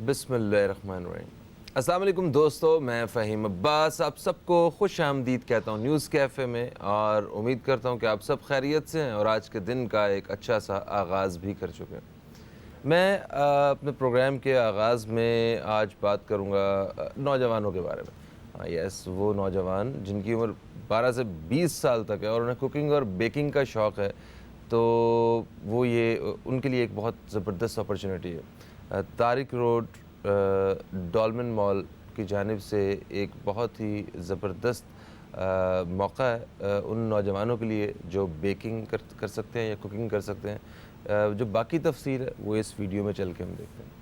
بسم اللہ الرحمن الرحیم۔ السلام علیکم دوستو، میں فہیم عباس آپ سب کو خوش آمدید کہتا ہوں نیوز کیفے میں، اور امید کرتا ہوں کہ آپ سب خیریت سے ہیں اور آج کے دن کا ایک اچھا سا آغاز بھی کر چکے ہیں۔ میں اپنے پروگرام کے آغاز میں آج بات کروں گا نوجوانوں کے بارے میں۔ یس، وہ نوجوان جن کی عمر 12 سے 20 سال تک ہے اور انہیں کوکنگ اور بیکنگ کا شوق ہے، تو وہ ان کے لیے ایک بہت زبردست اپرچونیٹی ہے۔ طارق روڈ ڈولمن مال کی جانب سے ایک بہت ہی زبردست موقع ہے ان نوجوانوں کے لیے جو بیکنگ کر سکتے ہیں یا کوکنگ کر سکتے ہیں۔ جو باقی تفصیل ہے وہ اس ویڈیو میں چل کے ہم دیکھتے ہیں۔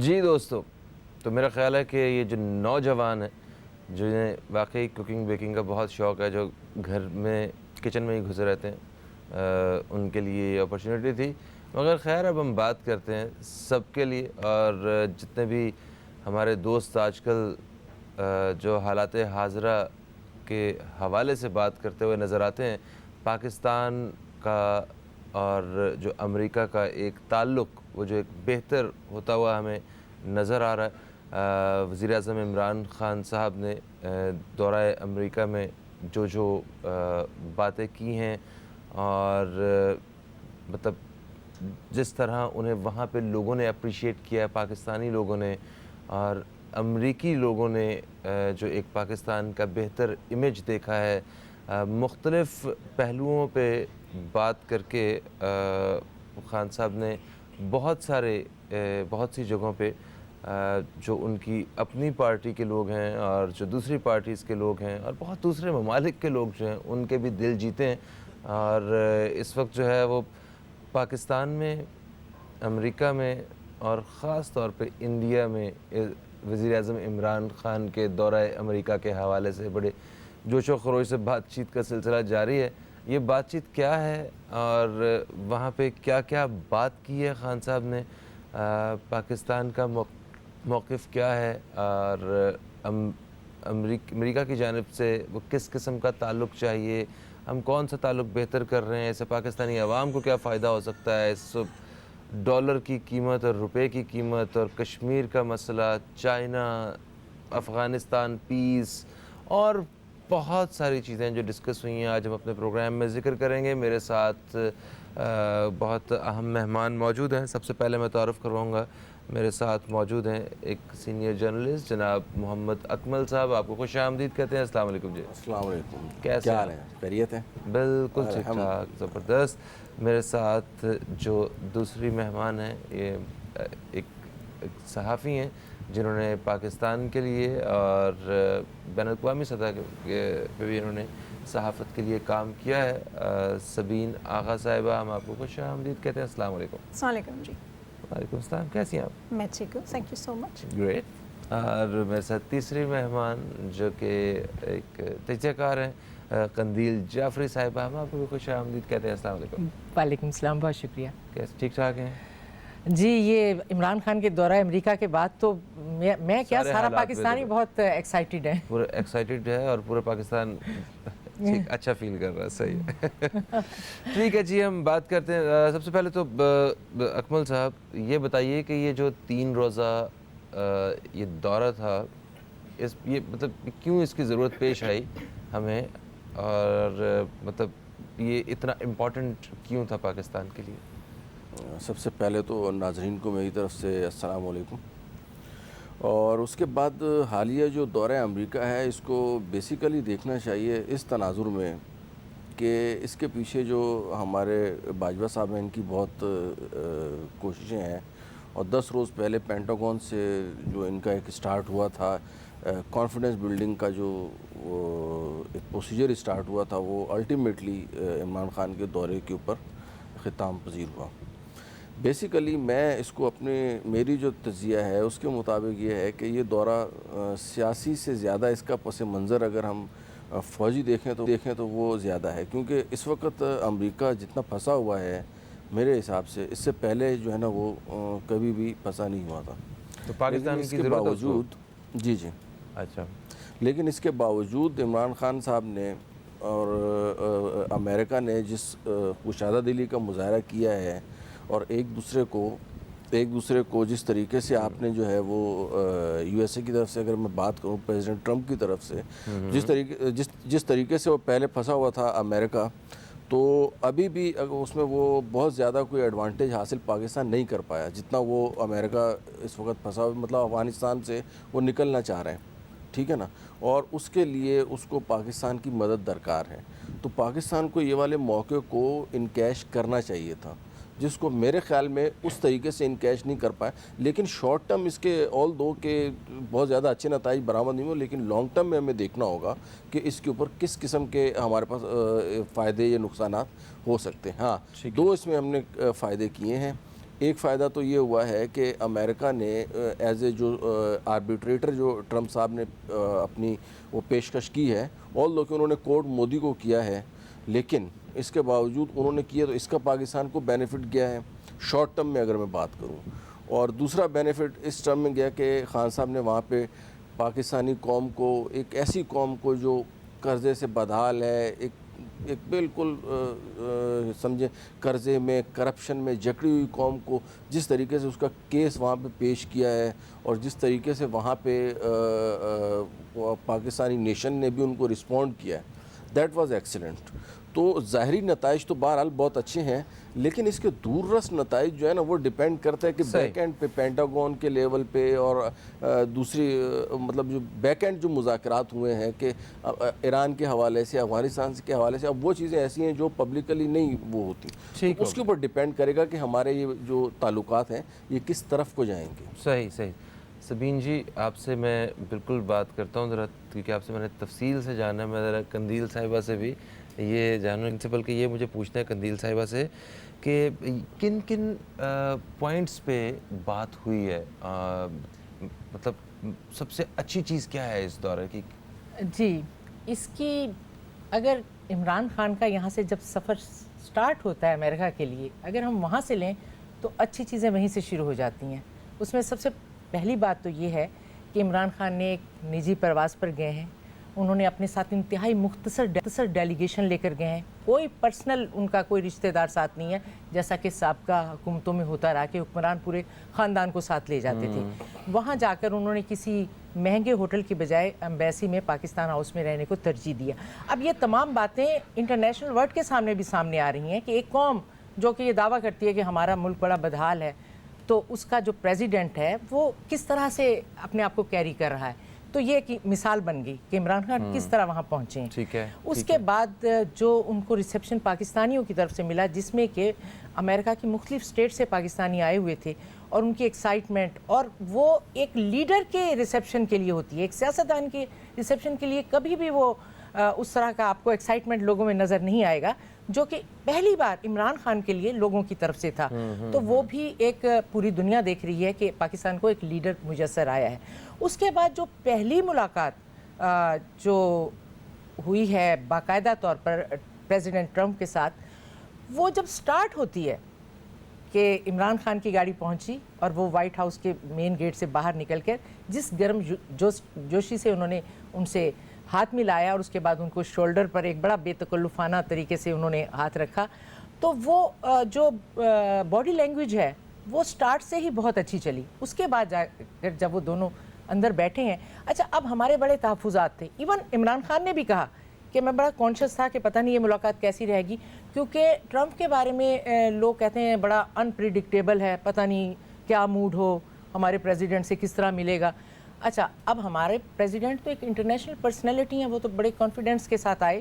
جی دوستو، تو میرا خیال ہے کہ یہ جو نوجوان ہیں جنہیں واقعی کوکنگ بیکنگ کا بہت شوق ہے، جو گھر میں کچن میں ہی گھسے رہتے ہیں، ان کے لیے یہ اپرچونیٹی تھی۔ مگر خیر اب ہم بات کرتے ہیں سب کے لیے، اور جتنے بھی ہمارے دوست آج کل جو حالات حاضرہ کے حوالے سے بات کرتے ہوئے نظر آتے ہیں، پاکستان کا اور جو امریکہ کا ایک تعلق وہ جو ایک بہتر ہوتا ہوا ہمیں نظر آ رہا ہے۔ وزیر اعظم عمران خان صاحب نے دورہ امریکہ میں جو باتیں کی ہیں، اور مطلب جس طرح انہیں وہاں پہ لوگوں نے اپریشیٹ کیا ہے، پاکستانی لوگوں نے اور امریکی لوگوں نے جو ایک پاکستان کا بہتر امیج دیکھا ہے، مختلف پہلوؤں پہ بات کر کے خان صاحب نے بہت سی جگہوں پہ جو ان کی اپنی پارٹی کے لوگ ہیں اور جو دوسری پارٹیز کے لوگ ہیں اور بہت دوسرے ممالک کے لوگ جو ہیں ان کے بھی دل جیتے ہیں، اور اس وقت جو ہے وہ پاکستان میں، امریکہ میں اور خاص طور پہ انڈیا میں وزیر اعظم عمران خان کے دورہ امریکہ کے حوالے سے بڑے جوش و خروش سے بات چیت کا سلسلہ جاری ہے۔ یہ بات چیت کیا ہے اور وہاں پہ کیا کیا بات کی ہے خان صاحب نے، پاکستان کا موقف کیا ہے، اور امریکہ کی جانب سے وہ کس قسم کا تعلق چاہیے، ہم کون سا تعلق بہتر کر رہے ہیں، اس سے پاکستانی عوام کو کیا فائدہ ہو سکتا ہے، اس ڈالر کی قیمت اور روپے کی قیمت اور کشمیر کا مسئلہ، چائنا، افغانستان، پیس اور بہت ساری چیزیں جو ڈسکس ہوئی ہیں آج ہم اپنے پروگرام میں ذکر کریں گے۔ میرے ساتھ بہت اہم مہمان موجود ہیں۔ سب سے پہلے میں تعارف کرواؤں گا، میرے ساتھ موجود ہیں ایک سینئر جرنلسٹ جناب محمد اکمل صاحب، آپ کو خوش آمدید کہتے ہیں۔ السلام علیکم جی۔ السلام علیکم، کیسے کیا حال ہے؟ خیریت ہے؟ بالکل ٹھیک ٹھاک، زبردست۔ میرے ساتھ جو دوسری مہمان ہیں، یہ ایک صحافی ہیں جنہوں نے پاکستان کے لیے اور بین الاقوامی سطح پہ بھی انہوں نے صحافت کے لیے کام کیا ہے، سبین آغا صاحبہ، ہم آپ کو خوش آمدید کہتے ہیں۔ السلام علیکم۔ السلام علیکم جی۔ وعلیکم السلام، کیسی ہیں آپ؟ میں ٹھیک ہوں، thank you so much. Great. اور میرے ساتھ تیسری مہمان جو کہ ایک تجزیہ کار ہیں، قندیل جعفری صاحبہ، ہم آپ کو بھی خوش آمدید کہتے ہیں۔ السلام علیکم۔ وعلیکم السلام، بہت شکریہ۔ کیسے، ٹھیک ٹھاک ہیں؟ جی، یہ عمران خان کے دورہ امریکہ کے بعد تو میں کیا سارا حالات پاکستانی بہت ایکسائٹیڈ ہے، پورے ایکسائٹیڈ ہے اور پورے پاکستان اچھا فیل کر رہا ہے، صحیح ہے۔ ٹھیک ہے جی، ہم بات کرتے ہیں۔ سب سے پہلے تو اکمل صاحب یہ بتائیے کہ یہ جو 3 روزہ یہ دورہ تھا، یہ مطلب کیوں اس کی ضرورت پیش آئی ہمیں، اور مطلب یہ اتنا امپورٹنٹ کیوں تھا پاکستان کے لیے؟ سب سے پہلے تو ناظرین کو میری طرف سے السلام علیکم، اور اس کے بعد حالیہ جو دورہ امریکہ ہے اس کو بیسیکلی دیکھنا چاہیے اس تناظر میں کہ اس کے پیچھے جو ہمارے باجوہ صاحب ہیں ان کی بہت کوششیں ہیں، اور 10 روز پہلے پینٹاگون سے جو ان کا ایک سٹارٹ ہوا تھا کانفیڈنس بلڈنگ کا جو ایک پروسیجر اسٹارٹ ہوا تھا، وہ الٹیمیٹلی عمران خان کے دورے کے اوپر ختام پذیر ہوا۔ بیسیکلی میں اس کو میری جو تجزیہ ہے اس کے مطابق یہ ہے کہ یہ دورہ سیاسی سے زیادہ اس کا پس منظر اگر ہم فوجی دیکھیں تو وہ زیادہ ہے، کیونکہ اس وقت امریکہ جتنا پھنسا ہوا ہے میرے حساب سے اس سے پہلے جو ہے نا وہ کبھی بھی پھنسا نہیں ہوا تھا۔ تو پاکستان لیکن اس کی کے ضرورت باوجود جی اچھا، لیکن اس کے باوجود عمران خان صاحب نے اور امریکہ نے جس کشادہ دلی کا مظاہرہ کیا ہے، اور ایک دوسرے کو جس طریقے سے آپ نے جو ہے وہ یو ایس اے کی طرف سے اگر میں بات کروں پریزیڈنٹ ٹرمپ کی طرف سے جس طریقے سے وہ پہلے پھنسا ہوا تھا امریکہ، تو ابھی بھی اس میں وہ بہت زیادہ کوئی ایڈوانٹیج حاصل پاکستان نہیں کر پایا جتنا وہ امریکہ اس وقت پھنسا ہوا، مطلب افغانستان سے وہ نکلنا چاہ رہے ہیں، ٹھیک ہے نا، اور اس کے لیے اس کو پاکستان کی مدد درکار ہے۔ تو پاکستان کو یہ والے موقع کو انکیش کرنا چاہیے تھا، جس کو میرے خیال میں اس طریقے سے انکیش نہیں کر پائے۔ لیکن شارٹ ٹرم اس کے آل دو کے بہت زیادہ اچھے نتائج برآمد نہیں ہوئے، لیکن لانگ ٹرم میں ہمیں دیکھنا ہوگا کہ اس کے اوپر کس قسم کے ہمارے پاس فائدے یا نقصانات ہو سکتے ہیں۔ ہاں، دو اس میں ہم نے فائدے کیے ہیں۔ ایک فائدہ تو یہ ہوا ہے کہ امریکہ نے ایز اے جو آربیٹریٹر جو ٹرمپ صاحب نے اپنی وہ پیشکش کی ہے، آل دو کہ انہوں نے کورٹ مودی کو کیا ہے، لیکن اس کے باوجود انہوں نے کیا تو اس کا پاکستان کو بینیفٹ گیا ہے شارٹ ٹرم میں اگر میں بات کروں۔ اور دوسرا بینیفٹ اس ٹرم میں گیا کہ خان صاحب نے وہاں پہ پاکستانی قوم کو، ایک ایسی قوم کو جو قرضے سے بدحال ہے، ایک بالکل سمجھیں قرضے میں کرپشن میں جکڑی ہوئی قوم کو جس طریقے سے اس کا کیس وہاں پہ پیش کیا ہے، اور جس طریقے سے وہاں پہ پاکستانی نیشن نے بھی ان کو رسپونڈ کیا ہے، دیٹ واز ایکسیلنٹ۔ تو ظاہری نتائج تو بہرحال بہت اچھے ہیں، لیکن اس کے دور رس نتائج جو ہے نا وہ ڈیپینڈ کرتا ہے کہ بیک اینڈ پہ پینٹاگون کے لیول پہ اور دوسری مطلب جو بیک اینڈ جو مذاکرات ہوئے ہیں کہ ایران کے حوالے سے، افغانستان کے حوالے سے، اب وہ چیزیں ایسی ہیں جو پبلکلی نہیں وہ ہوتی، اس کے اوپر ڈیپینڈ کرے گا کہ ہمارے یہ جو تعلقات ہیں یہ کس طرف کو جائیں گے۔ صحیح۔ سبین جی، آپ سے میں بالکل بات کرتا ہوں ذرا، کیونکہ آپ سے میں نے تفصیل سے جانا ہے، میں ذرا قندیل صاحبہ سے بھی یہ جانوں، ان سے بلکہ یہ مجھے پوچھنا ہے قندیل صاحبہ سے کہ کن پوائنٹس پہ بات ہوئی ہے، مطلب سب سے اچھی چیز کیا ہے اس دورے کی؟ جی، اس کی اگر عمران خان کا یہاں سے جب سفر سٹارٹ ہوتا ہے امریکہ کے لیے، اگر ہم وہاں سے لیں تو اچھی چیزیں وہیں سے شروع ہو جاتی ہیں۔ اس میں سب سے پہلی بات تو یہ ہے کہ عمران خان نے ایک نجی پرواز پر گئے ہیں، انہوں نے اپنے ساتھ انتہائی مختصر ڈیلیگیشن لے کر گئے ہیں، کوئی پرسنل ان کا کوئی رشتہ دار ساتھ نہیں ہے، جیسا کہ سابقہ حکومتوں میں ہوتا رہا کہ حکمران پورے خاندان کو ساتھ لے جاتے تھے۔ وہاں جا کر انہوں نے کسی مہنگے ہوٹل کی بجائے ایمبیسی میں پاکستان ہاؤس میں رہنے کو ترجیح دیا۔ اب یہ تمام باتیں انٹرنیشنل ورلڈ کے سامنے بھی سامنے آ رہی ہیں کہ ایک قوم جو کہ یہ دعویٰ کرتی ہے کہ ہمارا ملک بڑا بدحال ہے، تو اس کا جو پریزیڈنٹ ہے وہ کس طرح سے اپنے آپ کو کیری کر رہا ہے، تو یہ ایک مثال بن گئی کہ عمران خان کس طرح وہاں پہنچے ہیں۔ ٹھیک ہے۔ اس کے بعد جو ان کو ریسیپشن پاکستانیوں کی طرف سے ملا، جس میں کہ امریکہ کی مختلف اسٹیٹ سے پاکستانی آئے ہوئے تھے، اور ان کی ایکسائٹمنٹ، اور وہ ایک لیڈر کے ریسیپشن کے لیے ہوتی ہے، ایک سیاستدان کے ریسیپشن کے لیے کبھی بھی وہ اس طرح کا آپ کو ایکسائٹمنٹ لوگوں میں نظر نہیں آئے گا، جو کہ پہلی بار عمران خان کے لیے لوگوں کی طرف سے تھا۔ تو وہ بھی ایک پوری دنیا دیکھ رہی ہے کہ پاکستان کو ایک لیڈر میسر آیا ہے۔ اس کے بعد جو پہلی ملاقات جو ہوئی ہے باقاعدہ طور پر پریزیڈنٹ ٹرمپ کے ساتھ، وہ جب سٹارٹ ہوتی ہے کہ عمران خان کی گاڑی پہنچی اور وہ وائٹ ہاؤس کے مین گیٹ سے باہر نکل کر جس گرم جوشی سے انہوں نے ان سے ہاتھ ملایا، اور اس کے بعد ان کو شولڈر پر ایک بڑا بے تکلفانہ طریقے سے انہوں نے ہاتھ رکھا، تو وہ جو باڈی لینگویج ہے وہ سٹارٹ سے ہی بہت اچھی چلی۔ اس کے بعد جا کر جب وہ دونوں اندر بیٹھے ہیں، اچھا اب ہمارے بڑے تحفظات تھے، ایون عمران خان نے بھی کہا کہ میں بڑا کانشیس تھا کہ پتہ نہیں یہ ملاقات کیسی رہے گی، کیونکہ ٹرمپ کے بارے میں لوگ کہتے ہیں بڑا انپریڈکٹیبل ہے، پتہ نہیں کیا موڈ ہو، ہمارے پریزیڈنٹ سے کس طرح ملے گا۔ اچھا اب ہمارے پریزیڈنٹ تو ایک انٹرنیشنل پرسنالٹی ہیں، وہ تو بڑے کانفیڈنس کے ساتھ آئے،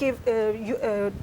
کہ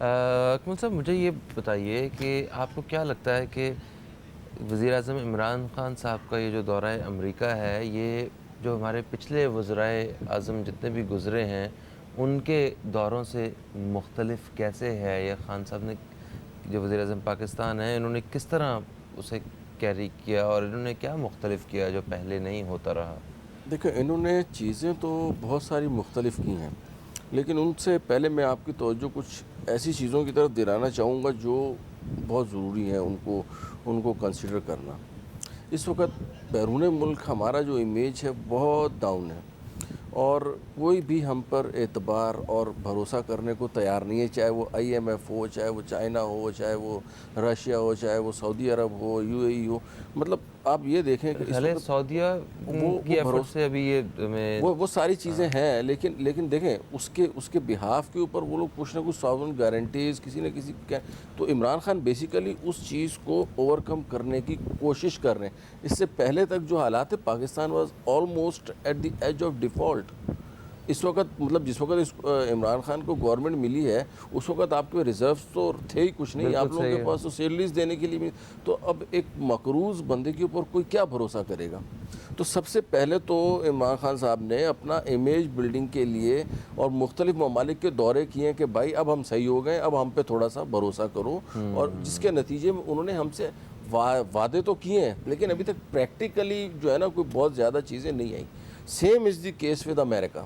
اکمل صاحب مجھے یہ بتائیے کہ آپ کو کیا لگتا ہے کہ وزیر اعظم عمران خان صاحب کا یہ جو دورہ امریکہ ہے یہ جو ہمارے پچھلے وزرائے اعظم جتنے بھی گزرے ہیں ان کے دوروں سے مختلف کیسے ہے، یا خان صاحب نے جو وزیر اعظم پاکستان ہیں انہوں نے کس طرح اسے کیری کیا اور انہوں نے کیا مختلف کیا جو پہلے نہیں ہوتا رہا؟ دیکھیں انہوں نے چیزیں تو بہت ساری مختلف کی ہیں، لیکن ان سے پہلے میں آپ کی توجہ کچھ ایسی چیزوں کی طرف دلانا چاہوں گا جو بہت ضروری ہیں ان کو کنسیڈر کرنا۔ اس وقت بیرون ملک ہمارا جو امیج ہے بہت ڈاؤن ہے، اور کوئی بھی ہم پر اعتبار اور بھروسہ کرنے کو تیار نہیں ہے، چاہے وہ IMF ہو، چاہے وہ چائنا ہو، چاہے وہ رشیا ہو، چاہے وہ سعودی عرب ہو، UAE ہو۔ مطلب آپ یہ دیکھیں کہ پہلے سعودیہ کی ایفرٹ سے ابھی یہ وہ ساری چیزیں ہیں، لیکن دیکھیں اس کے بہاف کے اوپر وہ لوگ کچھ نہ کچھ ساؤزن گارنٹیز کسی نہ کسی تو عمران خان بیسیکلی اس چیز کو اوور کم کرنے کی کوشش کر رہے ہیں۔ اس سے پہلے تک جو حالات ہے Pakistan was almost at the edge of default. اس وقت مطلب جس وقت عمران خان کو گورنمنٹ ملی ہے اس وقت آپ کے ریزروز تو تھے ہی کچھ نہیں، آپ لوگوں کے پاس تو سیلریز دینے کے لیے بھی، تو اب ایک مقروض بندے کے اوپر کوئی کیا بھروسہ کرے گا؟ تو سب سے پہلے تو عمران خان صاحب نے اپنا امیج بلڈنگ کے لیے اور مختلف ممالک کے دورے کیے ہیں کہ بھائی اب ہم صحیح ہو گئے، اب ہم پہ تھوڑا سا بھروسہ کرو، اور جس کے نتیجے میں انہوں نے ہم سے وعدے تو کیے ہیں لیکن ابھی تک پریکٹیکلی جو ہے نا کوئی بہت زیادہ چیزیں نہیں آئیں۔ Same is the case with امریکہ۔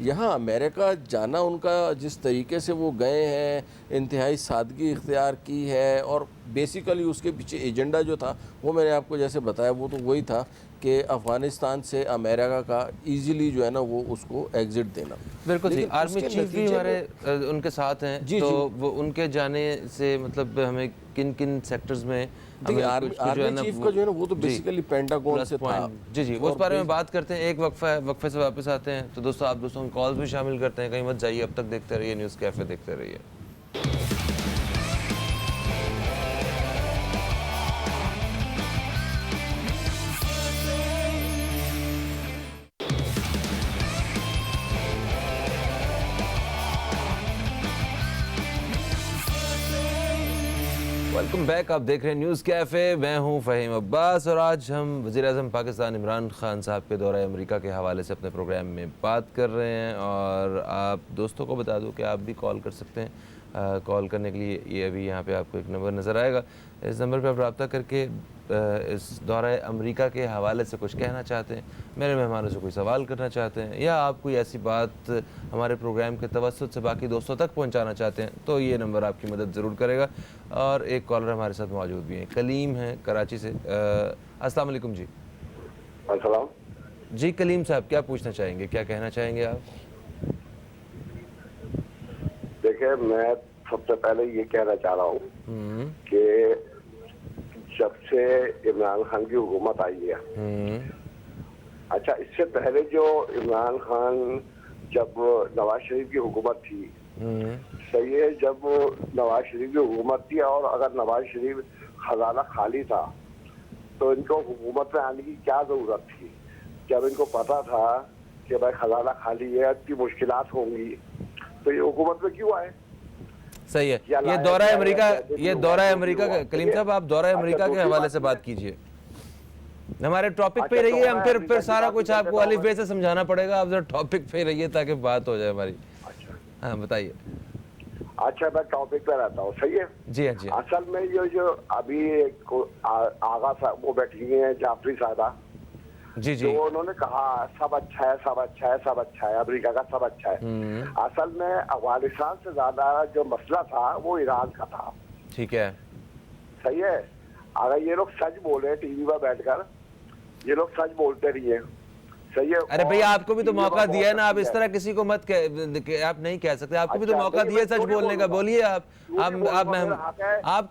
یہاں امریکہ جانا ان کا جس طریقے سے وہ گئے ہیں، انتہائی سادگی اختیار کی ہے، اور بیسیکلی اس کے پیچھے ایجنڈا جو تھا وہ میں نے آپ کو جیسے بتایا وہ تو وہی تھا کہ افغانستان سے امریکہ کا ایزیلی جو ہے نا وہ اس کو ایگزٹ دینا۔ بالکل صحیح۔ آرمی چیف بھی ہمارے ان کے ساتھ ہیں، تو وہ ان کے جانے سے مطلب ہمیں کن کن سیکٹرز میں آرمی چیف کا جو ہے نا وہ تو بیسیکلی پینٹاگون سے تھا۔ جی وہ اس بارے میں بات کرتے ہیں، ایک وقفہ ہے، وقفے سے واپس آتے ہیں۔ تو دوستوں آپ دوستوں کو کالز بھی شامل کرتے ہیں، کہیں مت جائیے، اب تک دیکھتے رہیے نیوز کیفے، دیکھتے رہیے۔ ویلکم بیک، آپ دیکھ رہے ہیں نیوز کیفے، میں ہوں فہیم عباس، اور آج ہم وزیر اعظم پاکستان عمران خان صاحب کے دورہ امریکہ کے حوالے سے اپنے پروگرام میں بات کر رہے ہیں، اور آپ دوستوں کو بتا دوں کہ آپ بھی کال کر سکتے ہیں۔ کال کرنے کے لیے یہ ابھی یہاں پہ آپ کو ایک نمبر نظر آئے گا، اس نمبر پہ آپ رابطہ کر کے اس دورہ امریکہ کے حوالے سے کچھ کہنا چاہتے ہیں، میرے مہمانوں سے کوئی سوال کرنا چاہتے ہیں، یا آپ کوئی ایسی بات ہمارے پروگرام کے توسط سے باقی دوستوں تک پہنچانا چاہتے ہیں، تو یہ نمبر آپ کی مدد ضرور کرے گا۔ اور ایک کالر ہمارے ساتھ موجود بھی ہیں، کلیم ہیں کراچی سے۔ السلام علیکم جی۔ السلام جی کلیم صاحب، کیا پوچھنا چاہیں گے، کیا کہنا چاہیں گے آپ؟ دیکھیں میں سب سے پہلے یہ کہنا چاہ رہا ہوں کہ جب سے عمران خان کی حکومت آئی ہے، اچھا اس سے پہلے جو عمران خان جب نواز شریف کی حکومت تھی، صحیح ہے، جب نواز شریف کی حکومت تھی اور اگر نواز شریف خزانہ خالی تھا تو ان کو حکومت میں آنے کی کیا ضرورت تھی؟ جب ان کو پتا تھا کہ بھائی خزانہ خالی ہے، اتنی مشکلات ہوں گی، تو یہ حکومت میں کیوں آئے؟ صحیح ہے، یہ دورہ امریکہ کا کلیم صاحب آپ دورہ امریکہ کے حوالے سے بات کیجئے، ہمارے ٹاپک پہ رہیے، ہم پھر سارا کچھ آپ کو الف بے سے سمجھانا پڑے گا، آپ ذرا ٹاپک پہ رہیے تاکہ بات ہو جائے ہماری۔ ہاں بتائیے۔ اچھا میں ٹاپک پہ رہتا ہوں، صحیح ہے جی ہاں جی۔ اصل میں یہ جو ابھی آغا صاحب وہ بیٹھی ہیں جعفری صاحبہ، جی جی، تو انہوں نے کہا سب اچھا ہے، سب اچھا ہے، سب اچھا ہے، امریکہ کا سب اچھا ہے۔ اصل میں افغانستان سے زیادہ جو مسئلہ تھا وہ ایران کا تھا، ٹھیک ہے، صحیح ہے۔ اگر یہ لوگ سچ بولے ٹی وی پر بیٹھ کر، یہ لوگ سچ بولتے رہیے، صحیح ہے۔ ارے بھئی آپ کو بھی تو موقع دیا ہے نا، آپ اس طرح کسی کو مت آپ نہیں کہہ سکتے، آپ کو بھی تو موقع دیا ہے سچ بولنے کا، بولیے آپ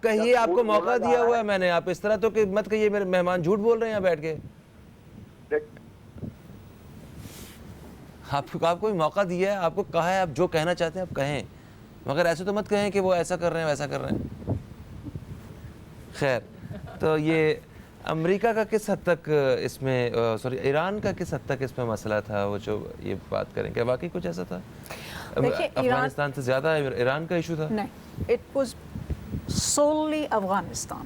کہیے، آپ کو موقع دیا ہوا ہے میں نے، آپ اس طرح تو مت کہیے میرے مہمان جھوٹ بول رہے ہیں یہاں بیٹھ کے، آپ کو بھی موقع دیا ہے، آپ کو کہا ہے آپ جو کہنا چاہتے ہیں آپ کہیں، مگر ایسے تو مت کہیں کہ وہ ایسا کر رہے ہیں ویسا کر رہے ہیں۔ خیر، تو یہ امریکہ کا کس حد تک اس میں ایران کا کس حد تک اس میں مسئلہ تھا، وہ جو یہ بات کریں کہ واقعی کچھ ایسا تھا افغانستان سے زیادہ ایران کا ایشو تھا؟ نہیں، it was solely Afghanistan.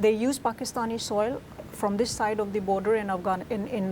they use Pakistani soil from this side of the border in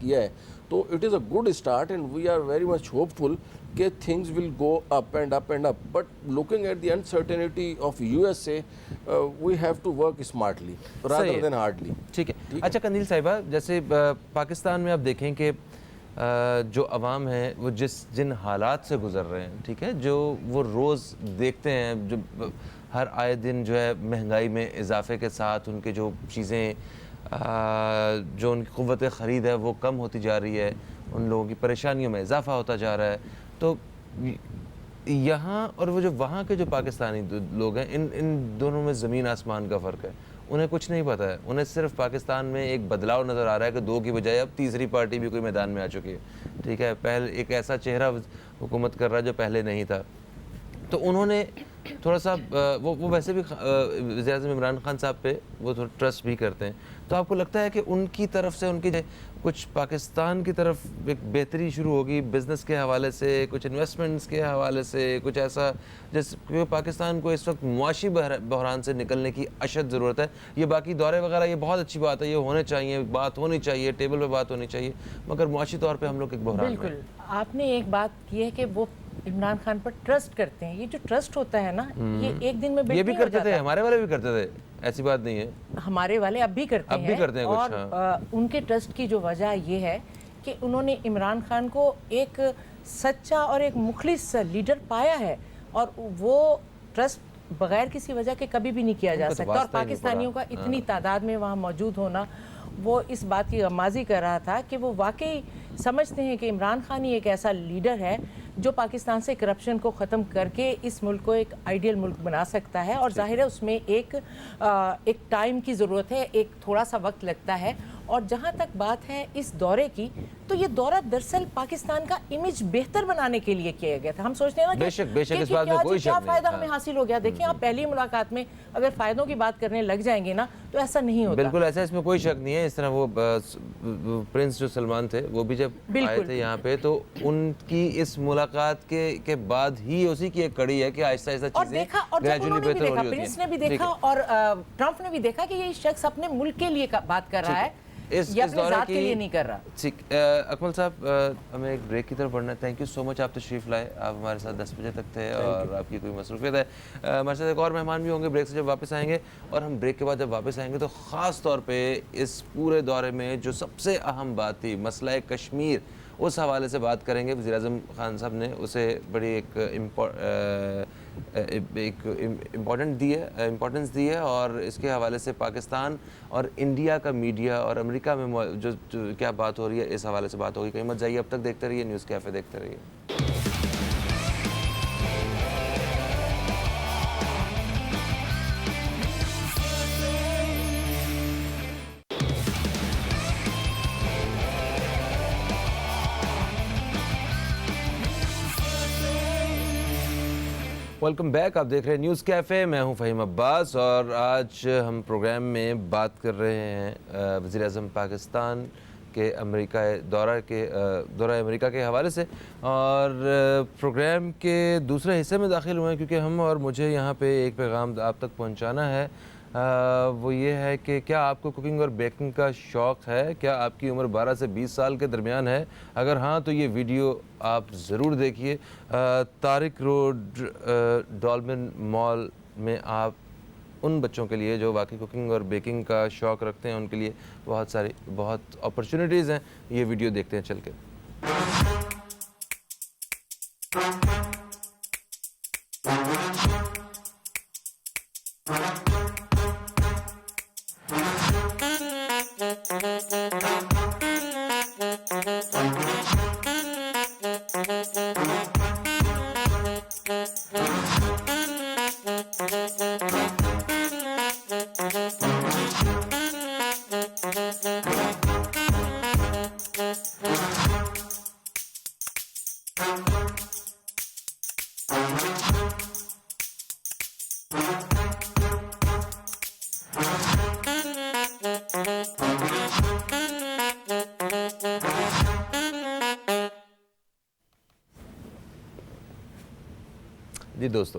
کیا ہے تو it is a good start and we are very much hopeful کہ things will go up and up and up. But looking at the uncertainty of USA we have to work smartly rather than hardly. ٹھیک ہے. اچھا قندیل صاحبہ، جیسے پاکستان میں آپ دیکھیں کہ جو عوام ہیں وہ جن حالات سے گزر رہے ہیں، ٹھیک ہے، جو وہ روز دیکھتے ہیں، جو ہر آئے دن جو ہے مہنگائی میں اضافے کے ساتھ ان کے جو چیزیں جو ان کی قوت خرید ہے وہ کم ہوتی جا رہی ہے، ان لوگوں کی پریشانیوں میں اضافہ ہوتا جا رہا ہے. تو یہاں اور وہ جو وہاں کے جو پاکستانی لوگ ہیں، ان دونوں میں زمین آسمان کا فرق ہے. انہیں کچھ نہیں پتہ ہے، انہیں صرف پاکستان میں ایک بدلاؤ نظر آ رہا ہے کہ 2 کی بجائے اب تیسری پارٹی بھی کوئی میدان میں آ چکی ہے. ٹھیک ہے، پہلے ایک ایسا چہرہ حکومت کر رہا ہے جو پہلے نہیں تھا. تو انہوں نے تھوڑا سا وہ ویسے بھی وزیر اعظم عمران خان صاحب پہ وہ تھوڑا ٹرسٹ بھی کرتے ہیں. تو آپ کو لگتا ہے کہ ان کی طرف سے ان کی کچھ پاکستان کی طرف ایک بہتری شروع ہوگی بزنس کے حوالے سے، کچھ انویسٹمنٹس کے حوالے سے، کچھ ایسا جس کیونکہ پاکستان کو اس وقت معاشی بحران سے نکلنے کی اشد ضرورت ہے. یہ باقی دورے وغیرہ یہ بہت اچھی بات ہے، یہ ہونے چاہیے، بات ہونی چاہیے، ٹیبل پہ بات ہونی چاہیے، مگر معاشی طور پہ ہم لوگ ایک بحران میں. بالکل آپ نے ایک بات کی ہے کہ وہ عمران خان پر ٹرسٹ کرتے ہیں. یہ جو ٹرسٹ ہوتا ہے نا، یہ ایک دن میں یہ بھی کرتے تھے، ہمارے والے بھی کرتے تھے، ایسی بات نہیں ہے. ہمارے والے اب بھی کرتے ہیں اور ان کے ٹرسٹ کی جو وجہ یہ ہے کہ انہوں نے عمران خان کو ایک سچا اور ایک مخلص لیڈر پایا ہے، اور وہ ٹرسٹ بغیر کسی وجہ کے کبھی بھی نہیں کیا جا سکتا. اور پاکستانیوں کا اتنی تعداد میں وہاں موجود ہونا وہ اس بات کی غمازی کر رہا تھا کہ وہ واقعی سمجھتے ہیں کہ عمران خان ہی ایک ایسا لیڈر ہے جو پاکستان سے کرپشن کو ختم کر کے اس ملک کو ایک آئیڈیل ملک بنا سکتا ہے. اور ظاہر ہے اس میں ایک ٹائم کی ضرورت ہے، ایک تھوڑا سا وقت لگتا ہے. اور جہاں تک بات ہے اس دورے کی، تو یہ دورہ دراصل پاکستان کا امیج بہتر بنانے کے لیے کیا گیا تھا. ہم سوچتے ہیں نا کہ کیا فائدہ ہمیں حاصل ہو گیا. دیکھیں آپ پہلی ملاقات میں اگر فائدوں کی بات کرنے لگ جائیں گے نا تو ایسا نہیں ہوتا. بالکل ایسا، اس میں کوئی شک نہیں ہے. اس طرح وہ پرنس جو سلمان تھے وہ بھی جب آئے تھے یہاں پہ تو ان کی اس ملاقات کے بعد ہی اسی کی ایک کڑی ہے کہ آہستہ آہستہ چیزیں گریجولی بہتر ہو رہی ہوتی ہیں. پرنس نے بھی دیکھا اور ٹرمپ نے بھی دیکھا کہ یہ شخص اپنے ملک کے لیے بات کر رہا ہے، یہ اپنے ذات کے لیے نہیں کر رہا. اکمل صاحب ہمیں ایک بریک کی طرف بڑھنا ہے. تھینک یو سو مچ، آپ تشریف لائے. آپ ہمارے ساتھ 10 بجے تک تھے اور آپ کی کوئی مصروفیت ہے. ہمارے ساتھ ایک اور مہمان بھی ہوں گے بریک سے جب واپس آئیں گے. اور ہم بریک کے بعد جب واپس آئیں گے تو خاص طور پہ اس پورے دورے میں جو سب سے اہم بات تھی مسئلہ کشمیر، اس حوالے سے بات کریں گے. وزیر اعظم خان صاحب نے اسے بڑی ایک امپورٹنس دی ہے اور اس کے حوالے سے پاکستان اور انڈیا کا میڈیا اور امریکہ میں جو کیا بات ہو رہی ہے اس حوالے سے بات ہوگی. کہیں مت جائیے، اب تک دیکھتے رہیے نیوز کیفے، دیکھتے رہیے. ویلکم بیک، آپ دیکھ رہے ہیں نیوز کیفے. میں ہوں فہیم عباس اور آج ہم پروگرام میں بات کر رہے ہیں وزیر اعظم پاکستان کے دورہ امریکہ کے حوالے سے. اور پروگرام کے دوسرے حصے میں داخل ہوئے ہیں کیونکہ ہم اور مجھے یہاں پہ ایک پیغام آپ تک پہنچانا ہے. وہ یہ ہے کہ کیا آپ کو کوکنگ اور بیکنگ کا شوق ہے؟ کیا آپ کی عمر 12 سے 20 سال کے درمیان ہے؟ اگر ہاں تو یہ ویڈیو آپ ضرور دیکھیے. طارق روڈ ڈالمن مال میں آپ ان بچوں کے لیے جو واقعی کوکنگ اور بیکنگ کا شوق رکھتے ہیں ان کے لیے بہت اپرچونیٹیز ہیں. یہ ویڈیو دیکھتے ہیں چل کے. جی دوستو،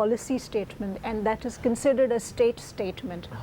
policy statement and that is considered a state statement.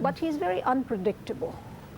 but he's very unpredictable.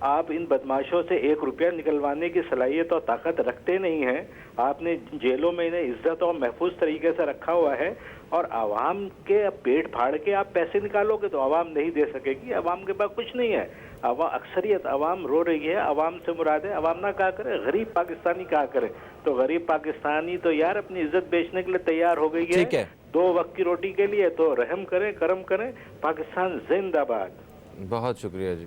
آپ ان بدماشوں سے 1 روپیہ نکلوانے کی صلاحیت اور طاقت رکھتے نہیں ہیں. آپ نے جیلوں میں انہیں عزت اور محفوظ طریقے سے رکھا ہوا ہے, اور عوام کے پیٹ پھاڑ کے آپ پیسے نکالو گے تو عوام نہیں دے سکے گی. عوام کے پاس کچھ نہیں ہے. اکثریت عوام رو رہی ہے. عوام سے مراد ہے عوام نہ کہا کرے, غریب پاکستانی کہا کرے. تو غریب پاکستانی تو یار اپنی عزت بیچنے کے لیے تیار ہو گئی ٹھیک ہے. 2 وقت کی روٹی کے لیے. تو رحم کریں, کرم کریں. پاکستان زندہ باد. بہت شکریہ جی.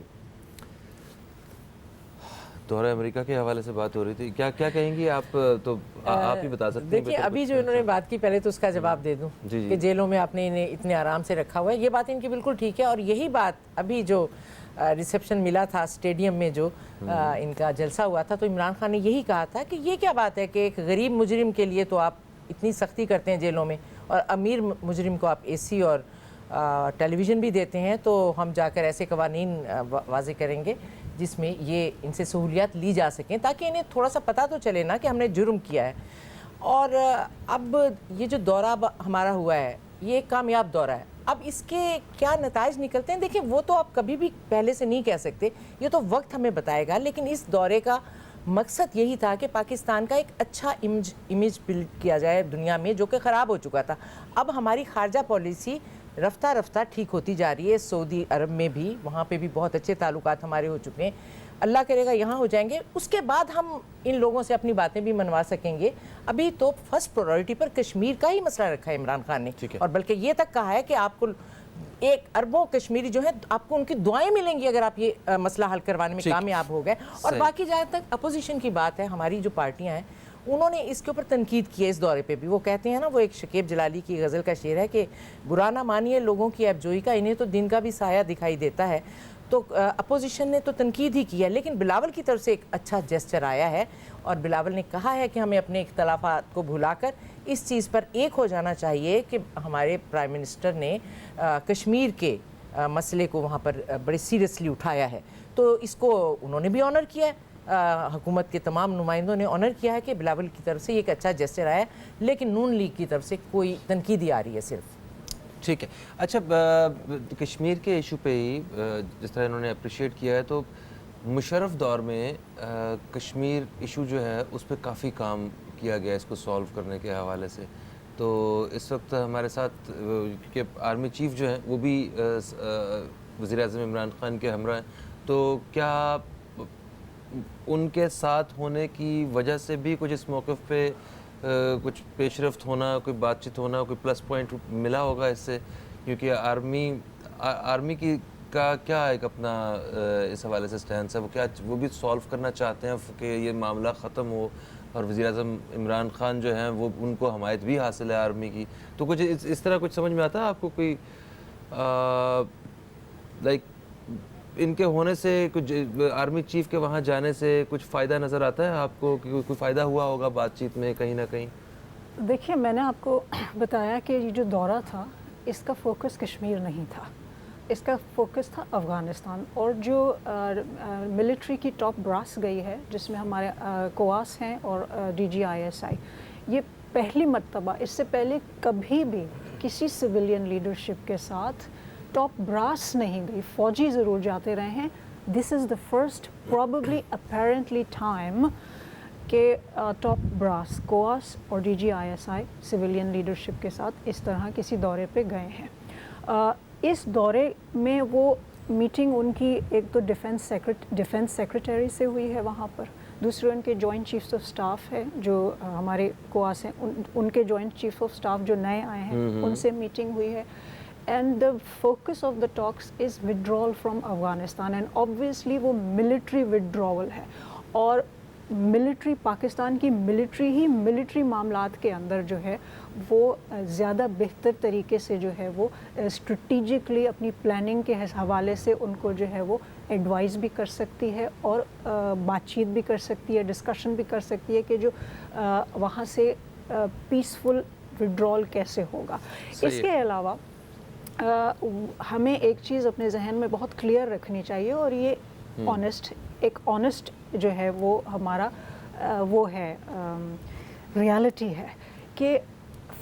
دورہ امریکہ کے حوالے سے بات ہو رہی تھی, کیا کیا کہیں گی آپ؟ تو آپ ہی بتا سکتے ہیں. دیکھیے ابھی جو انہوں نے بات کی, پہلے تو اس کا جواب دے دوں کہ جیلوں میں آپ نے انہیں اتنے آرام سے رکھا ہوا ہے. یہ بات ان کی بالکل ٹھیک ہے, اور یہی بات ابھی جو ریسیپشن ملا تھا اسٹیڈیم میں جو ان کا جلسہ ہوا تھا, تو عمران خان نے یہی کہا تھا کہ یہ کیا بات ہے کہ ایک غریب مجرم کے لیے تو آپ اتنی سختی کرتے ہیں جیلوں میں, اور امیر مجرم کو آپ اے سی اور ٹیلی ویژن بھی دیتے ہیں, تو ہم جا کر ایسے قوانین واضح کریں گے جس میں یہ ان سے سہولیات لی جا سکیں, تاکہ انہیں تھوڑا سا پتہ تو چلے نا کہ ہم نے جرم کیا ہے. اور اب یہ جو دورہ ہمارا ہوا ہے یہ ایک کامیاب دورہ ہے. اب اس کے کیا نتائج نکلتے ہیں دیکھیں وہ تو آپ کبھی بھی پہلے سے نہیں کہہ سکتے, یہ تو وقت ہمیں بتائے گا. لیکن اس دورے کا مقصد یہی تھا کہ پاکستان کا ایک اچھا امیج بلڈ کیا جائے دنیا میں, جو کہ خراب ہو چکا تھا. اب ہماری خارجہ پالیسی رفتہ رفتہ ٹھیک ہوتی جا رہی ہے. سعودی عرب میں بھی, وہاں پہ بھی بہت اچھے تعلقات ہمارے ہو چکے ہیں. اللہ کرے گا یہاں ہو جائیں گے, اس کے بعد ہم ان لوگوں سے اپنی باتیں بھی منوا سکیں گے. ابھی تو فرسٹ پرائیورٹی پر کشمیر کا ہی مسئلہ رکھا ہے عمران خان نے, اور بلکہ یہ تک کہا ہے کہ آپ کو 1 اربوں کشمیری جو ہیں آپ کو ان کی دعائیں ملیں گی اگر آپ یہ مسئلہ حل کروانے میں کامیاب ہو گئے. اور باقی جہاں تک اپوزیشن کی بات ہے, ہماری جو پارٹیاں ہیں انہوں نے اس کے اوپر تنقید کی ہے اس دورے پہ بھی. وہ کہتے ہیں نا, وہ ایک شکیب جلالی کی غزل کا شعر ہے کہ برا نہ مانیے لوگوں کی عیب جوئی کا, انہیں تو دن کا بھی سایہ دکھائی دیتا ہے. تو اپوزیشن نے تو تنقید ہی کی ہے, لیکن بلاول کی طرف سے ایک اچھا جیسچر آیا ہے, اور بلاول نے کہا ہے کہ ہمیں اپنے اختلافات کو بھلا کر اس چیز پر ایک ہو جانا چاہیے کہ ہمارے پرائم منسٹر نے کشمیر کے مسئلے کو وہاں پر بڑے سیریسلی اٹھایا ہے. تو اس کو انہوں نے بھی آنر کیا ہے, حکومت کے تمام نمائندوں نے آنر کیا ہے کہ بلاول کی طرف سے یہ ایک اچھا جیسچر آیا ہے. لیکن نون لیگ کی طرف سے کوئی تنقید ہی آ رہی ہے صرف. ٹھیک ہے. اچھا, کشمیر کے ایشو پہ ہی جس طرح انہوں نے اپریشیٹ کیا ہے, تو مشرف دور میں کشمیر ایشو جو ہے اس پہ کافی کام کیا گیا اس کو سالو کرنے کے حوالے سے. تو اس وقت ہمارے ساتھ کہ آرمی چیف جو ہیں وہ بھی وزیر اعظم عمران خان کے ہمراہ ہیں, تو کیا ان کے ساتھ ہونے کی وجہ سے بھی کچھ اس موقف پہ کچھ پیش رفت ہونا, کوئی بات چیت ہونا, کوئی پلس پوائنٹ ملا ہوگا اس سے؟ کیونکہ آرمی کی کا کیا ایک اپنا اس حوالے سے اسٹینس ہے, وہ بھی سالو کرنا چاہتے ہیں کہ یہ معاملہ ختم ہو, اور وزیر اعظم عمران خان جو ہیں وہ ان کو حمایت بھی حاصل ہے آرمی کی. تو کچھ اس طرح کچھ سمجھ میں آتا ہے آپ کو, کوئی لائک ان کے ہونے سے, کچھ آرمی چیف کے وہاں جانے سے کچھ فائدہ نظر آتا ہے آپ کو, کہ کوئی فائدہ ہوا ہوگا بات چیت میں کہیں نہ کہیں؟ دیکھیے میں نے آپ کو بتایا کہ یہ جو دورہ تھا اس کا فوکس کشمیر نہیں تھا, اس کا فوکس تھا افغانستان. اور جو ملٹری کی ٹاپ براس گئی ہے جس میں ہمارے کواس ہیں اور DGISI, یہ پہلی مرتبہ, اس سے پہلے کبھی بھی کسی سویلین لیڈرشپ کے ساتھ ٹاپ براس نہیں گئی. فوجی ضرور جاتے رہے ہیں. This is the first probably apparently time کہ ٹاپ براس کواس اور DGISI سویلین لیڈرشپ کے ساتھ اس طرح کسی دورے پہ گئے ہیں. اس دورے میں وہ میٹنگ ان کی ایک تو ڈیفنس سیکرٹری سے ہوئی ہے وہاں پر, دوسرے ان کے جوائنٹ چیفس آف سٹاف ہے جو ہمارے کواس ہیں, ان کے جوائنٹ چیف آف سٹاف جو نئے آئے ہیں ان سے میٹنگ ہوئی ہے. And the focus of the talks is withdrawal from Afghanistan, and obviously وہ military withdrawal ہے, اور ملٹری پاکستان کی ملٹری معاملات کے اندر جو ہے وہ زیادہ بہتر طریقے سے جو ہے وہ اسٹریٹجکلی اپنی پلاننگ کے حوالے سے ان کو جو ہے وہ ایڈوائز بھی کر سکتی ہے, اور بات چیت بھی کر سکتی ہے, ڈسکشن بھی کر سکتی ہے کہ جو وہاں سے پیسفل ودرول کیسے ہوگا. اس کے علاوہ ہمیں ایک چیز اپنے ذہن میں بہت کلیئر رکھنی چاہیے, اور یہ آنیسٹ جو ہے وہ ہمارا وہ ہے ریالٹی ہے کہ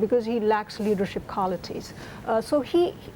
because he lacks leadership qualities. So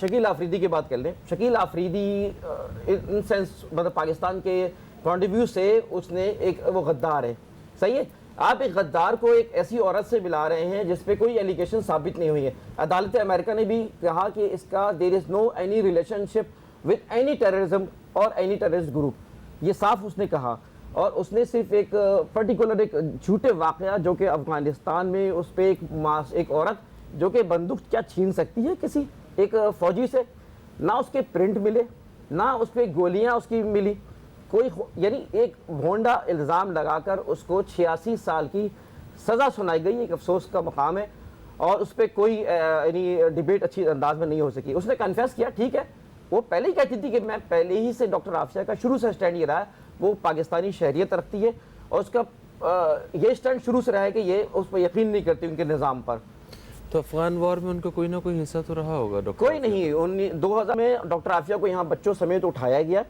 Shakeel Afridi کی بات کر لیں. شکیل آفریدی ان سینس مطلب پاکستان کے پوائنٹ آف ویو سے اس نے ایک وہ غدار ہے, صحیح ہے. آپ ایک غدار کو ایک ایسی عورت سے ملا رہے ہیں جس پہ کوئی ایلیگیشن ثابت نہیں ہوئی ہے. عدالت امریکہ نے بھی کہا کہ اس کا there is no any relationship with any terrorism اور اینی ٹیررسٹ گروپ, یہ صاف اس نے کہا. اور اس نے صرف ایک پرٹیکولر ایک جھوٹے واقعہ جو کہ افغانستان میں اس پہ ایک عورت جو کہ بندوق کیا چھین سکتی ہے کسی ایک فوجی سے, نہ اس کے پرنٹ ملے نہ اس پہ گولیاں اس کی ملی کوئی, یعنی ایک بھونڈا الزام لگا کر اس کو 86 سال کی سزا سنائی گئی. ایک افسوس کا مقام ہے اور اس پہ کوئی یعنی ڈیبیٹ اچھی انداز میں نہیں ہو سکی. اس نے کنفیس کیا, ٹھیک ہے, وہ پہلے ہی کہتی تھی کہ میں پہلے ہی سے ڈاکٹر عافیہ کا شروع سے اسٹینڈ یہ رہا ہے وہ پاکستانی شہریت رکھتی ہے اور اس کا یہ اسٹینڈ شروع سے رہا ہے کہ یہ اس پر یقین نہیں کرتی ان کے نظام پر. تو افغان وار میں ان کا کوئی نہ کوئی حصہ تو رہا ہوگا ڈاکٹر؟ کوئی نہیں. 2000 میں ڈاکٹر عافیہ کو یہاں بچوں سمیت اٹھایا گیا,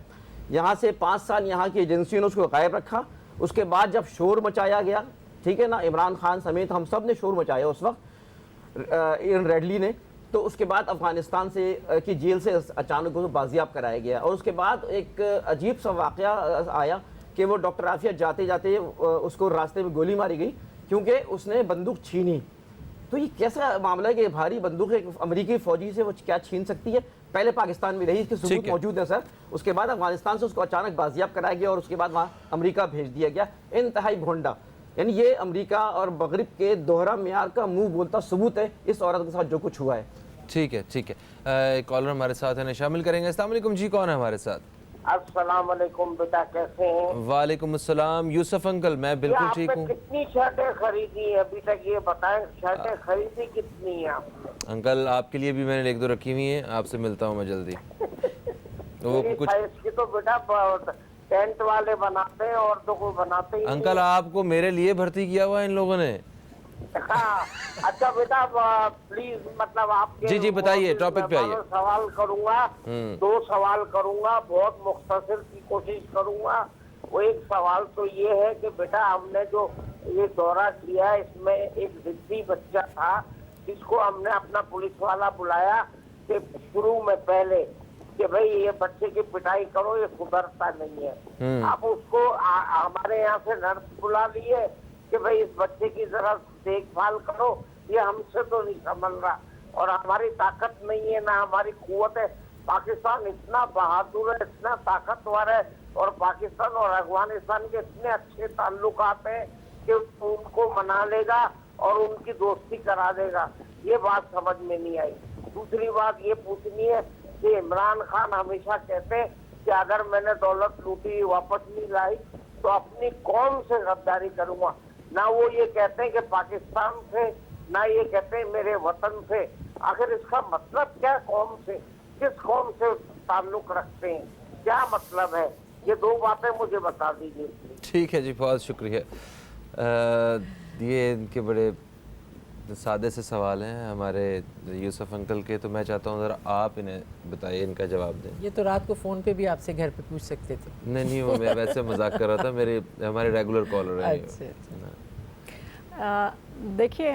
یہاں سے 5 سال یہاں کی ایجنسیوں نے اس کو غائب رکھا. اس کے بعد جب شور مچایا گیا, ٹھیک ہے نا, عمران خان سمیت ہم سب نے شور مچایا اس وقت, ایرن ریڈلی نے, تو اس کے بعد افغانستان سے کی جیل سے اچانک کو بازیاب کرایا گیا. اور اس کے بعد ایک عجیب سا واقعہ آیا کہ وہ ڈاکٹر عافیہ جاتے جاتے اس کو راستے میں گولی ماری گئی کیونکہ اس نے بندوق چھینی. تو یہ کیسا معاملہ ہے کہ بھاری بندوق ایک امریکی فوجی سے وہ کیا چھین سکتی ہے؟ پہلے پاکستان میں رہی, اس کے ثبوت موجود ہیں سر. اس کے بعد افغانستان سے اس کو اچانک بازیاب کرایا گیا اور اس کے بعد وہاں امریکہ بھیج دیا گیا. انتہائی بھونڈا, یعنی یہ امریکہ اور مغرب کے دوہرا معیار کا منہ بولتا ثبوت ہے اس عورت کے ساتھ جو کچھ ہوا ہے. ٹھیک ہے, ٹھیک ہے. ایک کالر ہمارے ساتھ ہیں, شامل کریں گے. السلام علیکم جی, کون ہے ہمارے ساتھ؟ السلام علیکم بیٹا, کیسے ہیں؟ وعلیکم السلام. یوسف انکل, میں بالکل ٹھیک ہوں. کتنی شرٹیں خریدی ہیں ابھی تک یہ بتائیں, شرٹیں خریدی کتنی ہیں آپ نے؟ انکل آپ کے لیے بھی میں نے 1-2 رکھی ہوئی ہیں, آپ سے ملتا ہوں میں جلدی. وہ کچھ سائز کی تو بیٹا ٹینٹ والے بناتے ہیں, عورتوں کو بناتے ہی. انکل آپ کو میرے لیے بھرتی کیا ہوا ہے ان لوگوں نے. اچھا بیٹا پلیز, مطلب آپ جی جی بتائیے, ٹاپک پہ آئیے. سوال کروں گا, 2 سوال کروں گا, بہت مختصر کی کوشش کروں گا. وہ ایک سوال تو یہ ہے کہ بیٹا ہم نے جو یہ دورہ کیا اس میں ایک ضدی بچہ تھا جس کو ہم نے اپنا پولیس والا بلایا کہ شروع میں پہلے کہ بھئی یہ بچے کی پٹائی کرو, یہ سدھرتا نہیں ہے. آپ اس کو ہمارے یہاں سے نرس بلا لیے کہ بھئی اس بچے کی ذرا دیکھ بھال کرو, یہ ہم سے تو نہیں سنبھل رہا اور ہماری طاقت نہیں ہے نہ ہماری قوت ہے. پاکستان اتنا بہادر ہے, اتنا طاقتور ہے اور پاکستان اور افغانستان کے اتنے اچھے تعلقات ہیں کہ ان کو منا لے گا اور ان کی دوستی کرا دے گا. یہ بات سمجھ میں نہیں آئی. دوسری بات یہ پوچھنی ہے کہ عمران خان ہمیشہ کہتے ہیں کہ اگر میں نے دولت لوٹی واپس نہیں لائی تو اپنی قوم سے غداری کروں گا. نہ وہ یہ کہتے ہیں کہ پاکستان سے, نہ یہ کہتے ہیں میرے وطن سے. آخر اس کا مطلب کیا, قوم سے, کس قوم سے تعلق رکھتے ہیں, کیا مطلب ہے؟ یہ 2 باتیں مجھے بتا دیجیے. ٹھیک ہے جی, بہت شکریہ. یہ ان کے بڑے سادے سے سوال ہیں ہمارے یوسف انکل کے, تو میں چاہتا ہوں ذرا آپ انہیں بتائیے, ان کا جواب دیں. یہ تو رات کو فون پہ بھی آپ سے گھر پہ پوچھ سکتے تھے. نہیں وہ میں ویسے مذاق کر رہا تھا, ہمارے ریگولر کالر ہیں. دیکھیے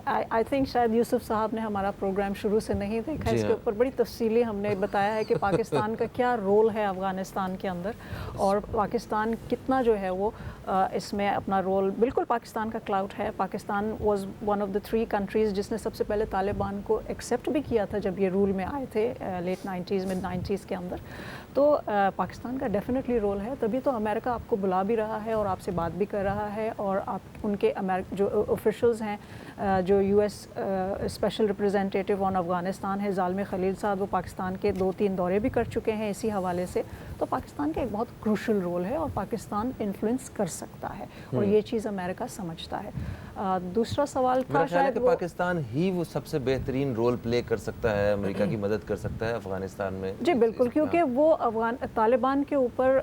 آئی تھنک شاید یوسف صاحب نے ہمارا پروگرام شروع سے نہیں دیکھا, اس کے اوپر بڑی تفصیلی ہم نے بتایا ہے کہ پاکستان کا کیا رول ہے افغانستان کے اندر اور پاکستان کتنا جو ہے وہ اس میں اپنا رول, بالکل پاکستان کا کلاؤٹ ہے. Pakistan was one of the 3 countries جس نے سب سے پہلے طالبان کو ایکسیپٹ بھی کیا تھا جب یہ رول میں آئے تھے لیٹ 90s مڈ 90s کے اندر. تو پاکستان کا ڈیفینیٹلی رول ہے, تبھی تو امریکہ آپ کو بلا بھی رہا ہے اور آپ سے بات بھی کر رہا ہے. اور آپ ان کے جو آفیشلز ہیں, جو یو ایس اسپیشل ریپرزینٹیٹیو آن افغانستان ہے زالمی خلیل صاحب, وہ پاکستان کے 2-3 دورے بھی کر چکے ہیں اسی حوالے سے. تو پاکستان کا ایک بہت کروشل رول ہے اور پاکستان انفلوئنس کر سکتا ہے اور یہ چیز امریکہ سمجھتا ہے. دوسرا سوال تھا شاید کہ پاکستان ہی وہ سب سے بہترین رول پلے کر سکتا ہے, امریکہ کی مدد کر سکتا ہے افغانستان میں. جی بالکل, کیونکہ وہ طالبان کے اوپر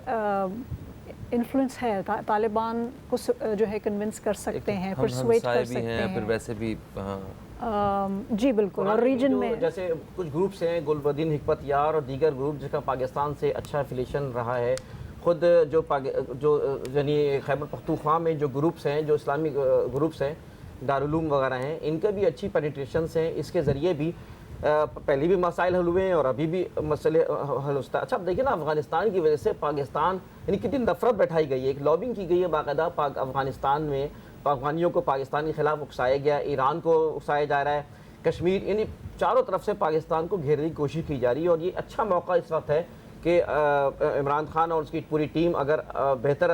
انفلوئنس ہے, طالبان کو جو ہے کنونس کر سکتے ہیں, پرسویٹ کر سکتے ہیں. پھر ویسے بھی جی بالکل, اور ریجن میں جیسے کچھ گروپس ہیں, گلبدین حکمت یار اور دیگر گروپ جس کا پاکستان سے اچھا افیلیشن رہا ہے. خود جو یعنی خیبر پختونخوا میں جو گروپس ہیں, جو اسلامی گروپس ہیں, دارالعلوم وغیرہ ہیں, ان کا بھی اچھی پینیٹریشنس ہیں. اس کے ذریعے بھی پہلے بھی مسائل حل ہوئے ہیں اور ابھی بھی مسئلے حل ہوتا ہے. اچھا اب دیکھیں نا افغانستان کی وجہ سے پاکستان یعنی کتنی نفرت بیٹھائی گئی ہے, ایک لابنگ کی گئی ہے باقاعدہ افغانستان میں, افغانیوں کو پاکستان کے خلاف اکسایا گیا, ایران کو اکسایا جا رہا ہے, کشمیر, یعنی چاروں طرف سے پاکستان کو گھیرنے کی کوشش کی جا رہی ہے. اور یہ اچھا موقع اس وقت ہے کہ عمران خان اور اس کی پوری ٹیم اگر بہتر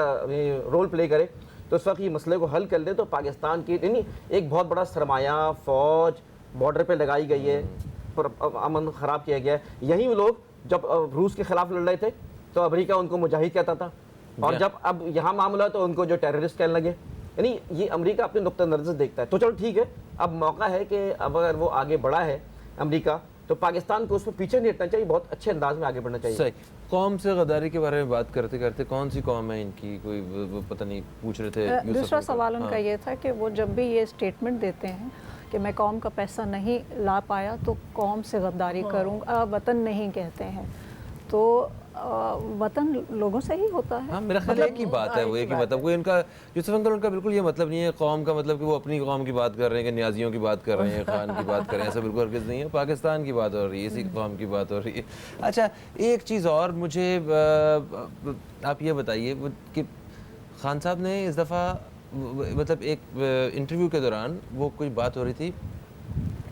رول پلے کرے تو اس وقت یہ مسئلے کو حل کر دے تو پاکستان کی یعنی ایک بہت بڑا سرمایہ فوج بارڈر پہ لگائی گئی ہے, امن خراب کیا گیا ہے. یہی وہ لوگ جب روس کے خلاف لڑ رہے تھے تو امریکہ ان کو مجاہد کہتا تھا, اور جب اب یہاں معاملہ تو ان کو جو ٹیررسٹ کہنے لگے. یعنی یہ امریکہ اپنے نقطہ نظر سے دیکھتا ہے. تو چلو ٹھیک ہے, اب موقع ہے کہ اب اگر وہ آگے بڑھا ہے امریکہ تو پاکستان کو اس میں پیچھے نہیں ہٹنا چاہیے, بہت اچھے انداز میں آگے بڑھنا چاہیے. صحیح. قوم سے غداری کے بارے میں بات کرتے کرتے کون سی قوم ہے ان کی, کوئی پتہ نہیں پوچھ رہے تھے. دوسرا سوال ان کا یہ تھا کہ وہ جب بھی یہ اسٹیٹمنٹ دیتے ہیں کہ میں قوم کا پیسہ نہیں لا پایا تو قوم سے غداری کروں گا, وطن نہیں کہتے ہیں, تو وطن لوگوں سے ہی ہوتا ہے. ہاں میرا خیال ایک ہی بات ہے, وہ ایک ہی مطلب, کوئی ان کا یوسف انکل ان کا بالکل یہ مطلب نہیں ہے قوم کا, مطلب کہ وہ اپنی قوم کی بات کر رہے ہیں کہ نیازیوں کی بات کر رہے ہیں, خان کی بات کر رہے ہیں, ایسا بالکل ہرگز نہیں ہے. پاکستان کی بات ہو رہی ہے, اسی قوم کی بات ہو رہی ہے. اچھا ایک چیز اور مجھے آپ یہ بتائیے کہ خان صاحب نے اس دفعہ مطلب ایک انٹرویو کے دوران وہ کوئی بات ہو رہی تھی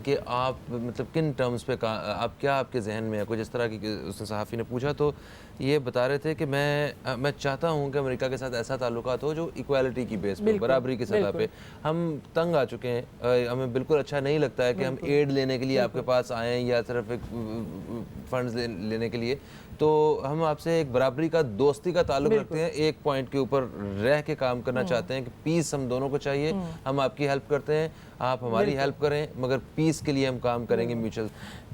کہ آپ مطلب کن ٹرمز پہ آپ کیا آپ کے ذہن میں ہے, کچھ اس طرح کی اس نے صحافی نے پوچھا تو یہ بتا رہے تھے کہ میں چاہتا ہوں کہ امریکہ کے ساتھ ایسا تعلقات ہو جو ایکویلٹی کی بیس پہ, برابری کی سطح پہ. ہم تنگ آ چکے ہیں, ہمیں بالکل اچھا نہیں لگتا ہے کہ ہم ایڈ لینے کے لیے آپ کے پاس آئیں یا صرف ایک فنڈز لینے کے لیے, تو ہم آپ سے ایک برابری کا, دوستی کا تعلق رکھتے ہیں, ایک پوائنٹ کے اوپر رہ کے کام کرنا چاہتے ہیں کہ پیس ہم دونوں کو چاہیے, ہم آپ کی ہیلپ کرتے ہیں, آپ ہماری ہیلپ کریں, مگر پیس کے لیے ہم کام کریں گے میوچل.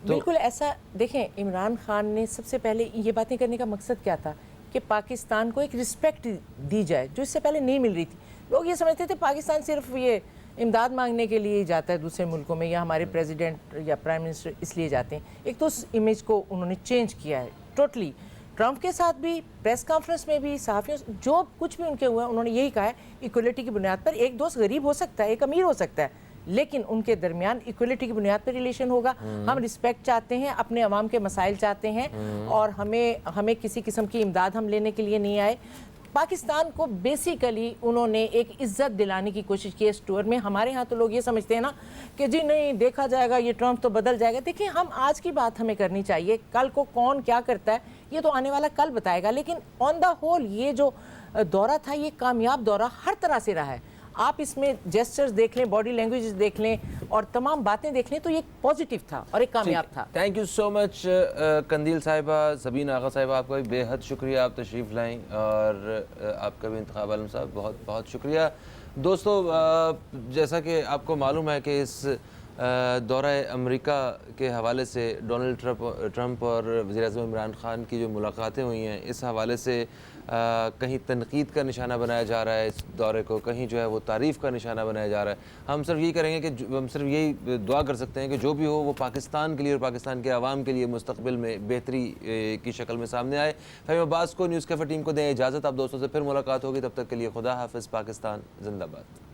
بالکل ایسا. دیکھیں عمران خان نے سب سے پہلے یہ باتیں کرنے کا مقصد کیا تھا کہ پاکستان کو ایک رسپیکٹ دی جائے جو اس سے پہلے نہیں مل رہی تھی. لوگ یہ سمجھتے تھے پاکستان صرف یہ امداد مانگنے کے لیے ہی جاتا ہے دوسرے ملکوں میں, یا ہمارے پریزیڈنٹ یا پرائم منسٹر اس لیے جاتے ہیں. ایک تو اس امیج کو انہوں نے چینج کیا ہے ٹوٹلی. ٹرمپ کے ساتھ بھی پریس کانفرنس میں بھی صحافیوں جو کچھ بھی ان کے ہوا ہے انہوں نے یہی کہا ہے ایکولیٹی کی بنیاد پر. ایک دوست غریب ہو سکتا ہے, ایک امیر ہو سکتا ہے, لیکن ان کے درمیان ایکولیٹی کی بنیاد پر ریلیشن ہوگا. ہم رسپیکٹ چاہتے ہیں, اپنے عوام کے مسائل چاہتے ہیں, اور ہمیں کسی قسم کی امداد ہم لینے کے لیے نہیں آئے. پاکستان کو بیسیکلی انہوں نے ایک عزت دلانے کی کوشش کی اس ٹور میں. ہمارے ہاں تو لوگ یہ سمجھتے ہیں نا کہ جی نہیں دیکھا جائے گا, یہ ٹرمپ تو بدل جائے گا. دیکھیں ہم آج کی بات ہمیں کرنی چاہیے, کل کو کون کیا کرتا ہے یہ تو آنے والا کل بتائے گا. لیکن آن دا ہول یہ جو دورہ تھا یہ کامیاب دورہ ہر طرح سے رہا ہے. آپ اس میں جیسچرز دیکھ لیں, باڈی لینگویجز دیکھ لیں, اور تمام باتیں دیکھ لیں, تو یہ پازیٹیو تھا اور ایک کامیاب تھا. تھینک یو سو مچ قندیل صاحبہ, زبین آغا صاحبہ, آپ کا بھی بے حد شکریہ, آپ تشریف لائیں, اور آپ کا بھی انتخاب عالم صاحب بہت بہت شکریہ. دوستو جیسا کہ آپ کو معلوم ہے کہ اس دورہ امریکہ کے حوالے سے ڈونلڈ ٹرمپ اور وزیر اعظم عمران خان کی جو ملاقاتیں ہوئی ہیں, اس حوالے سے کہیں تنقید کا نشانہ بنایا جا رہا ہے اس دورے کو, کہیں جو ہے وہ تعریف کا نشانہ بنایا جا رہا ہے. ہم صرف یہی کریں گے کہ ہم صرف یہی دعا کر سکتے ہیں کہ جو بھی ہو وہ پاکستان کے لیے اور پاکستان کے عوام کے لیے مستقبل میں بہتری کی شکل میں سامنے آئے. فہیم عباس کو, نیوز کیفے ٹیم کو دیں اجازت. آپ دوستوں سے پھر ملاقات ہوگی, تب تک کے لیے خدا حافظ. پاکستان زندہ باد.